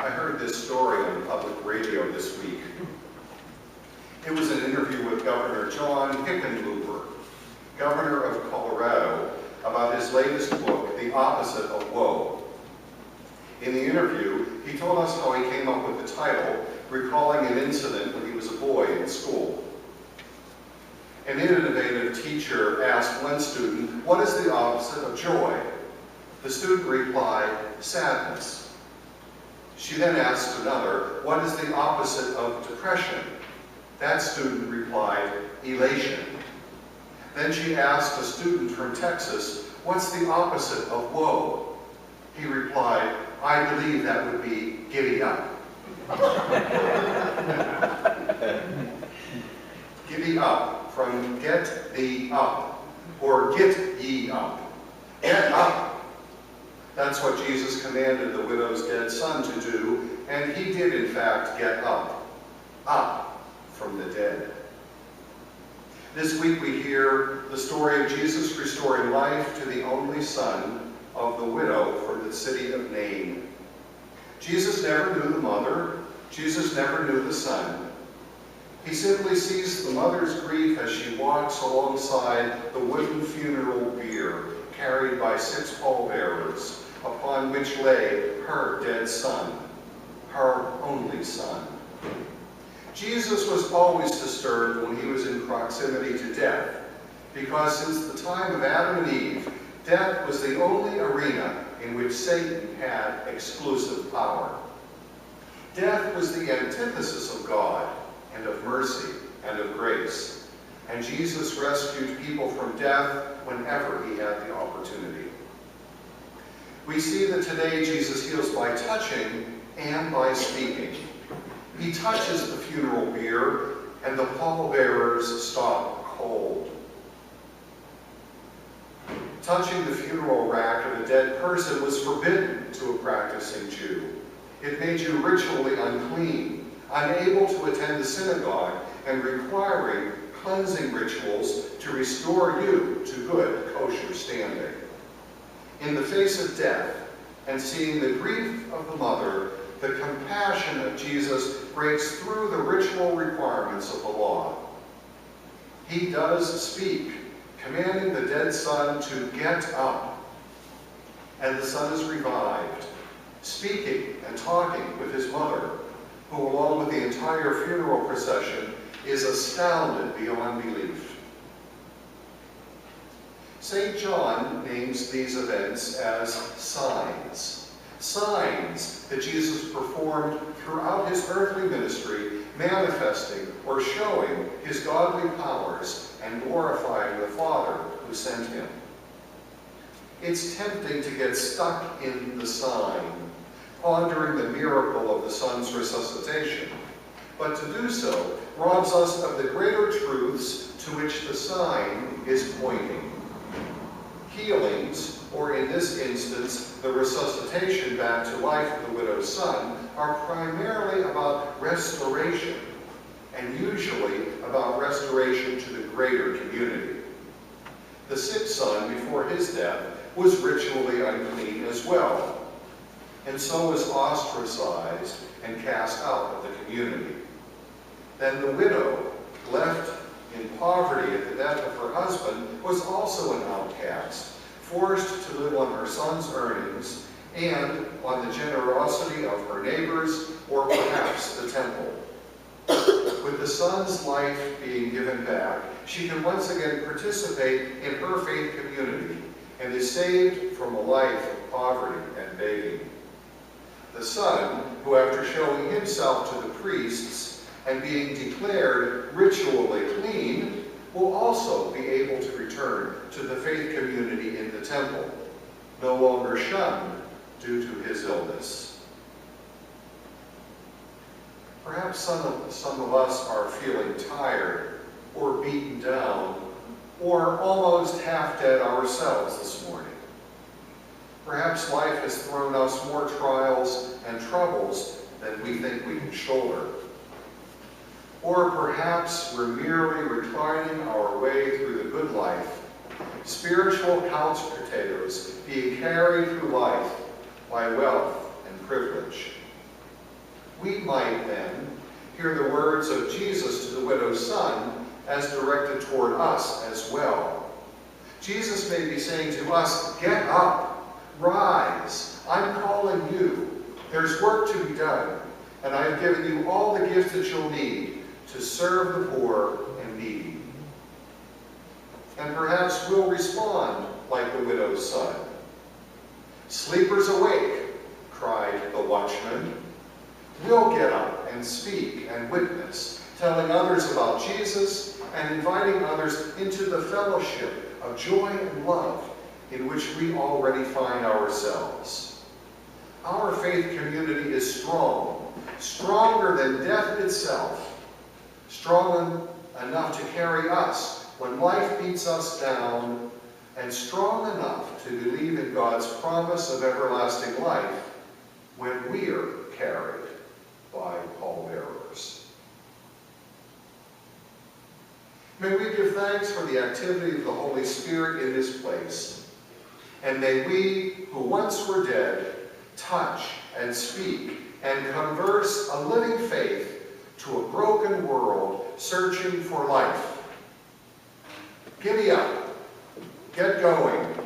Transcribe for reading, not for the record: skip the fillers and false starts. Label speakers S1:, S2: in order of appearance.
S1: I heard this story on public radio this week. It was an interview with Governor John Hickenlooper, governor of Colorado, about his latest book, The Opposite of Woe. In the interview, he told us how he came up with the title, recalling an incident when he was a boy in school. An innovative teacher asked one student, "What is the opposite of joy?" The student replied, "Sadness." She then asked another, "What is the opposite of depression?" That student replied, "Elation." Then she asked a student from Texas, "What's the opposite of woe?" He replied, "I believe that would be giddy up." Giddy up, from get thee up, or get ye up. Get up. That's what Jesus commanded the widow's dead son to do, and he did in fact get up from the dead. This week we hear the story of Jesus restoring life to the only son of the widow from the city of Nain. Jesus never knew the mother. Jesus never knew the son. He simply sees the mother's grief as she walks alongside the wooden funeral bier carried by 6 pallbearers, upon which lay her dead son, her only son. Jesus was always disturbed when he was in proximity to death, because since the time of Adam and Eve, death was the only arena in which Satan had exclusive power. Death was the antithesis of God and of mercy and of grace, and Jesus rescued people from death whenever he had the opportunity. We see that today Jesus heals by touching and by speaking. He touches the funeral bier, and the pallbearers stop cold. Touching the funeral rack of a dead person was forbidden to a practicing Jew. It made you ritually unclean, unable to attend the synagogue, and requiring cleansing rituals to restore you to good kosher standing. In the face of death, and seeing the grief of the mother, the compassion of Jesus breaks through the ritual requirements of the law. He does speak, commanding the dead son to get up, and the son is revived, speaking and talking with his mother, who, along with the entire funeral procession, is astounded beyond belief. St. John names these events as signs. Signs that Jesus performed throughout his earthly ministry, manifesting or showing his godly powers and glorifying the Father who sent him. It's tempting to get stuck in the sign, pondering the miracle of the Son's resuscitation, but to do so robs us of the greater truths to which the sign is pointing. Healings, or in this instance, the resuscitation back to life of the widow's son, are primarily about restoration, and usually about restoration to the greater community. The sick son, before his death, was ritually unclean as well, and so was ostracized and cast out of the community. Then the widow, left in poverty at the death of her husband, was also an outcast, forced to live on her son's earnings and on the generosity of her neighbors or perhaps the temple. With the son's life being given back, she can once again participate in her faith community and is saved from a life of poverty and begging. The son, who after showing himself to the priests and being declared ritually clean, will also be able to return to the faith community in the temple, no longer shunned due to his illness. Perhaps some of us are feeling tired or beaten down or almost half dead ourselves this morning. Perhaps life has thrown us more trials and troubles than we think we can shoulder. Or perhaps we're merely reclining our way through the good life, spiritual couch potatoes being carried through life by wealth and privilege. we might then hear the words of Jesus to the widow's son as directed toward us as well. Jesus may be saying to us, get up, rise, I'm calling you. There's work to be done, and I have given you all the gifts that you'll need to serve the poor and needy. And perhaps we'll respond like the widow's son. Sleepers awake, cried the watchman. We'll get up and speak and witness, telling others about Jesus and inviting others into the fellowship of joy and love in which we already find ourselves. Our faith community is strong, stronger than death itself, strong enough to carry us when life beats us down, and strong enough to believe in God's promise of everlasting life when we're carried by pallbearers. May we give thanks for the activity of the Holy Spirit in this place, and may we, who once were dead, touch and speak and converse a living faith to a broken world searching for life. Giddy up, get going,